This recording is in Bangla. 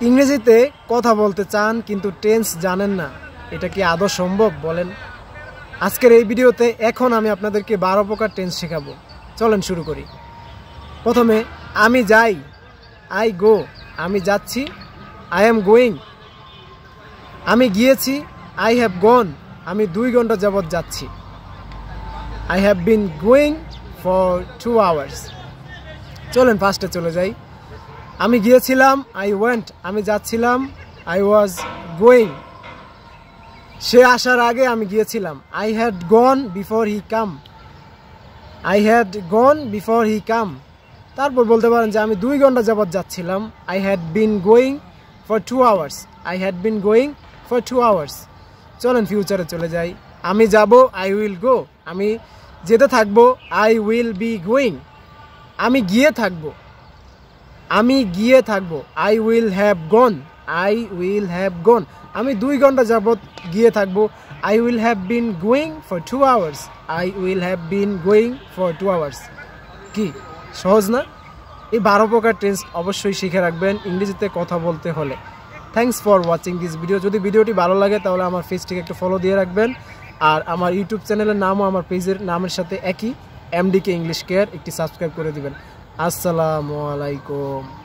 ইংরেজিতে কথা বলতে চান কিন্তু টেন্স জানেন না, এটা কি আদৌ সম্ভব বলেন? আজকের এই ভিডিওতে এখন আমি আপনাদেরকে 12 প্রকার টেন্স শেখাবো। চলেন শুরু করি। প্রথমে আমি যাই, আই গো, আমি যাচ্ছি, আই এম গোয়িং। আমি গিয়েছি, আই হ্যাভ গন, আমি 2 ঘন্টা যাবৎ যাচ্ছি। I have been going for 2 hours. চলেন ফার্স্টে চলে যাই। আমি গিয়েছিলাম, আই ওয়েন্ট, আমি যাচ্ছিলাম, আই ওয়াজ গোয়িং। সে আসার আগে আমি গিয়েছিলাম, I had gone before he came, I had gone before he came. তারপর বলতে পারেন যে আমি 2 ঘন্টা যাবৎ যাচ্ছিলাম, I had been going for 2 hours, I had been going for 2 hours. চলেন ফিউচারে চলে যাই। আমি যাব, আই উইল গো, আমি যেতে থাকবো, আই উইল বি গোয়িং। আমি গিয়ে থাকবো, আমি গিয়ে থাকবো, I will have gone, I will have gone. আমি 2 ঘন্টা যাবৎ গিয়ে থাকবো, I will have been going for 2 hours, I will have been going for 2 hours. কি সহজ না? এই 12 প্রকার টেন্স অবশ্যই শিখে রাখবেন ইংরেজিতে কথা বলতে হলে। Thanks for watching this video. যদি ভিডিওটি ভালো লাগে তাহলে আমার পেজটিকে একটু ফলো দিয়ে রাখবেন, আর আমার ইউটিউব চ্যানেলের নামও আমার পেজের নামের সাথে একই, MDK ইংলিশ কেয়ার, একটি সাবস্ক্রাইব করে দিবেন। আসসালামু আলাইকুম।